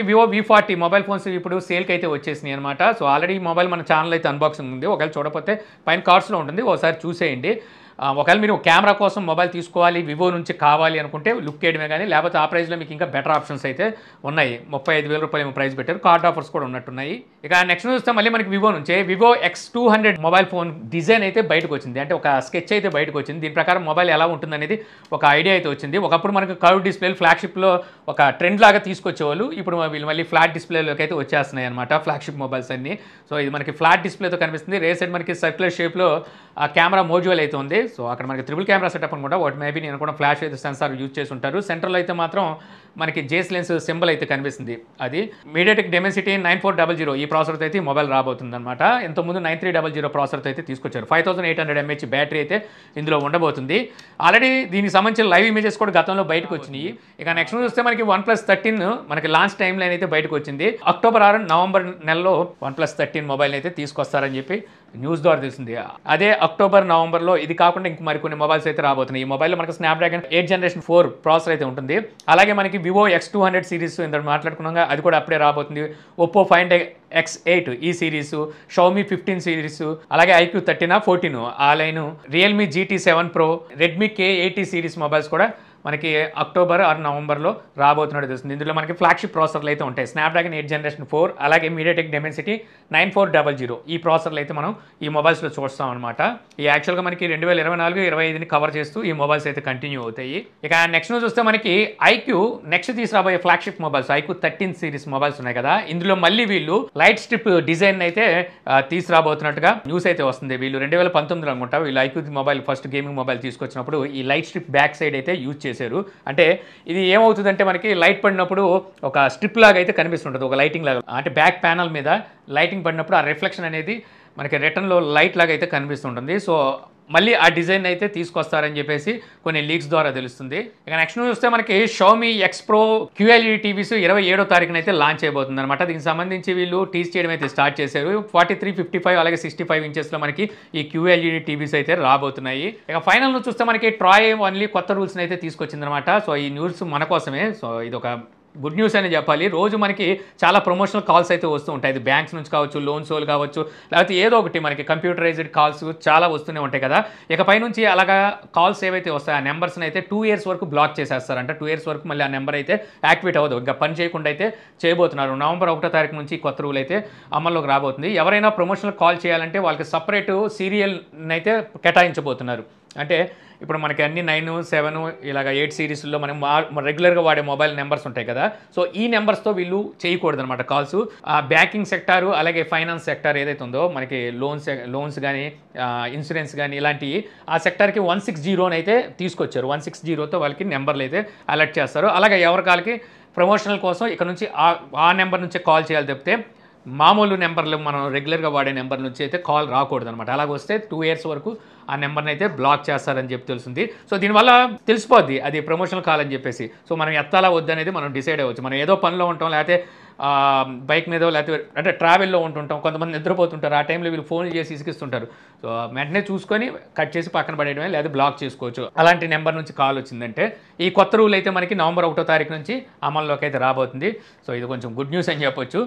Vivo V40 mobile phones ఇప్పుడు సేల్కి అయితే వచ్చేసినాయి అనమాట. సో ఆల్రెడీ ఈ మొబైల్ మన ఛానల్ అయితే అన్బాక్సింగ్ ఉంది. ఒకవేళ చూడకపోతే పైన కార్డ్స్లో ఉంటుంది, ఒకసారి చూసేయండి. ఒకవేళ మీరు కెమెరా కోసం మొబైల్ తీసుకోవాలి, వివో నుంచి కావాలి అనుకుంటే లుక్ చేయడమే కానీ, లేకపోతే ఆ ప్రైస్లో మీకు ఇంకా బెటర్ ఆప్షన్స్ అయితే ఉన్నాయి. 35,000 రూపాయలు ప్రైస్ పెట్టారు, కార్డ్ ఆఫర్స్ కూడా ఉన్నట్టున్నాయి. ఇక నెక్స్ట్ చూస్తే మళ్ళీ మనకి వివో నుంచే Vivo X200 mobile phone design అయితే బయటకు వచ్చింది. అంటే ఒక స్కెచ్ అయితే బయటకు వచ్చింది. దీని ప్రకారం మొబైల్ ఎలా ఉంటుంది అనేది ఒక ఐడియా అయితే వచ్చింది. ఒకప్పుడు మనకు కర్వ్ డిస్ప్లేలు ఫ్లాగ్షిప్లో ఒక ట్రెండ్ లాగా తీసుకొచ్చేవాళ్ళు. ఇప్పుడు వీళ్ళు మళ్ళీ ఫ్లాట్ డిస్ప్లేలోకి అయితే వచ్చేస్తున్నాయి అనమాట ఫ్లాగ్షిప్ మొబైల్స్ అన్ని. సో ఇది మనకి ఫ్లాట్ డిస్ప్లేతో కనిపిస్తుంది. రేర్ సైడ్ మనకి సర్క్యులర్ షేప్లో ఆ కెమెరా మోడ్యూల్ అయితే ఉంది. సో అక్కడ మనకి ట్రిపుల్ కెమెరా సెటప్ అనుకుంటా, వాటి మేబీ నేను కూడా ఫ్లాష్ అయితే సెన్సార్ యూజ్ చేసి ఉంటారు. సెంటర్లో అయితే మాత్రం మనకి జేస్ లెన్స్ సింబల్ అయితే కనిపిస్తుంది. అది మీడియాటెక్ డెమెన్సిటీ 9400 ఈ ప్రాసెసర్తో అయితే మొబైల్ రాబోతుంది అనమాట. ఇంతకుముందు 9300 ప్రాసెసర్తో అయితే తీసుకొచ్చారు. 5800 mAh బ్యాటరీ అయితే ఇందులో ఉండబోతుంది. ఆల్రెడీ దీనికి సంబంధించిన లైవ్ ఇమేజెస్ కూడా గతంలో బయటకు వచ్చినాయి. ఇక నెక్స్ట్ చూస్తే మనకి OnePlus 13 మనకి లాంచ్ టైం లైన్ అయితే బయటకు వచ్చింది. అక్టోబర్ 6 నవంబర్ నెలలో OnePlus 13 మొబైల్ అయితే తీసుకొస్తారని చెప్పి న్యూస్ ద్వారా తెలిసింది. అదే అక్టోబర్ నవంబర్లో ఇది కాకుండా ఇంక మరికొన్ని మొబైల్స్ అయితే రాబోతున్నాయి. ఈ మొబైల్లో మనకి స్నాప్డ్రాగన్ 8 జనరేషన్ 4 ప్రాసెసర్ అయితే ఉంటుంది. అలాగే మనకి వివో X200 సిరీస్ ఇంత మాట్లాడుకున్నాగా అది కూడా అప్పుడే రాబోతుంది. ఒప్పో Find X8 ఈ సిరీస్, షామీ 15 సిరీస్, అలాగే IQ 13 14 ఆ line, Realme GT7 Pro, Redmi K80 series mobiles కూడా మనకి అక్టోబర్ ఆర్ నవంబర్లో రాబోతున్నట్టు తెలుస్తుంది. ఇందులో మనకి ఫ్లాగ్షిప్ ప్రాసెసర్లు అయితే ఉంటాయి. స్నాప్డ్రాగన్ 8 జనరేషన్ 4 అలాగే మీడియాటెక్ డెమెన్సిటీ 9400 ఈ ప్రాసెసర్లు అయితే మనం ఈ మొబైల్స్లో చూస్తాం అనమాట. ఈ యాక్చువల్గా మనకి 2024-25ని కవర్ చేస్తూ ఈ మొబైల్స్ అయితే కంటిన్యూ అవుతాయి. ఇక నెక్స్ట్ చూస్తే మనకి IQ నెక్స్ట్ తీసుకురాబోయే flagship mobiles IQ 13 series mobiles ఉన్నాయి కదా, ఇందులో మళ్ళీ వీళ్ళు లైట్ స్ట్రిప్ డిజైన్ అయితే తీసుకురాబోతున్నట్టుగా న్యూస్ అయితే వస్తుంది. వీళ్ళు 2019 అనుకుంటా వీళ్ళు IQ mobile first gaming mobile తీసుకొచ్చినప్పుడు ఈ లైట్ స్ట్రిప్ బ్యాక్ సైడ్ అయితే యూజ్ చేశారు. అంటే ఇది ఏమవుతుందంటే మనకి లైట్ పడినప్పుడు ఒక స్ట్రిప్ లాగా అయితే కనిపిస్తుంటుంది, ఒక లైటింగ్ లాగా. అంటే బ్యాక్ ప్యానల్ మీద లైటింగ్ పడినప్పుడు ఆ రిఫ్లెక్షన్ అనేది మనకి రిటర్న్లో లైట్ లాగా అయితే కనిపిస్తుంటుంది. సో మళ్ళీ ఆ డిజైన్ అయితే తీసుకొస్తారని చెప్పేసి కొన్ని లీక్స్ ద్వారా తెలుస్తుంది. ఇక నెక్స్ట్ చూస్తే మనకి Xiaomi X Pro QLED TVs 27వ తారీఖున అయితే లాంచ్ అయిపోతుంది అనమాట. దీనికి సంబంధించి వీళ్ళు టీజ్ చేయడం అయితే స్టార్ట్ చేశారు. 43, 55 అలాగే 65 ఇంచెస్లో మనకి ఈ QLED టీవీస్ అయితే రాబోతున్నాయి. ఇక ఫైనల్ చూస్తే మనకి ట్రాయ్ ఓన్లీ కొత్త రూల్స్ని అయితే తీసుకొచ్చింది అనమాట. సో ఈ న్యూస్ మన కోసమే. సో ఇది ఒక గుడ్ న్యూస్ అని చెప్పాలి. రోజు మనకి చాలా ప్రమోషనల్ కాల్స్ అయితే వస్తూ ఉంటాయి. ఇది బ్యాంక్స్ నుంచి కావచ్చు, లోన్స్ వాళ్ళు కావచ్చు, లేకపోతే ఏదో ఒకటి మనకి కంప్యూటరైజ్డ్ కాల్స్ చాలా వస్తూనే ఉంటాయి కదా. ఇకపై నుంచి అలాగా కాల్స్ ఏవైతే వస్తాయో ఆ నెంబర్స్ని అయితే 2 years వరకు బ్లాక్ చేసేస్తారంట. 2 years వరకు మళ్ళీ ఆ నెంబర్ అయితే యాక్టివేట్ అవ్వదు, ఇంకా పని చేయకుండా అయితే చేయబోతున్నారు. నవంబర్ 1వ తారీఖు నుంచి కొత్త రూల్ అయితే అమల్లోకి రాబోతుంది. ఎవరైనా ప్రమోషనల్ కాల్ చేయాలంటే వాళ్ళకి సపరేట్ సీరియల్ అయితే కేటాయించబోతున్నారు. అంటే ఇప్పుడు మనకి అన్ని 9, 7 ఇలాగ 8 సిరీస్లో మనం రెగ్యులర్గా వాడే మొబైల్ నెంబర్స్ ఉంటాయి కదా. సో ఈ నెంబర్స్తో వీళ్ళు చేయకూడదు అనమాట కాల్స్. బ్యాంకింగ్ సెక్టారు అలాగే ఫైనాన్స్ సెక్టార్ ఏదైతే ఉందో మనకి లోన్స్ కానీ ఇన్సూరెన్స్ కానీ ఇలాంటివి ఆ సెక్టార్కి 160 అయితే తీసుకొచ్చారు. 160తో వాళ్ళకి నెంబర్లు అయితే అలర్ట్ చేస్తారు. అలాగే ఎవరి కాల్కి ప్రమోషనల్ కోసం ఇక్కడ నుంచి ఆ నెంబర్ నుంచే కాల్ చేయాలి తప్పితే మామూలు నెంబర్లు మనం రెగ్యులర్గా వాడే నెంబర్ నుంచి అయితే కాల్ రాకూడదు అనమాట. అలాగ వస్తే 2 years వరకు ఆ నెంబర్ని అయితే బ్లాక్ చేస్తారని చెప్పి తెలుస్తుంది. సో దీనివల్ల తెలిసిపోద్ది అది ప్రమోషనల్ కాల్ అని చెప్పేసి. సో మనం ఎత్తాలా వద్దనేది మనం డిసైడ్ అవ్వచ్చు. మనం ఏదో పనిలో ఉంటాం, లేకపోతే బైక్ మీద లేకపోతే అంటే ట్రావెల్లో ఉంటుంటాం, కొంతమంది నిద్రపోతుంటారు. ఆ టైంలో వీళ్ళు ఫోన్లు చేసి ఇసుకిస్తుంటారు. సో వెంటనే చూసుకొని కట్ చేసి పక్కన పడేయడమే, లేదా బ్లాక్ చేసుకోవచ్చు. అలాంటి నెంబర్ నుంచి కాల్ వచ్చిందంటే ఈ కొత్త రూల్ అయితే మనకి నవంబర్ 1వ తారీఖు నుంచి అమల్లోకి అయితే రాబోతుంది. సో ఇది కొంచెం గుడ్ న్యూస్ అని చెప్పొచ్చు.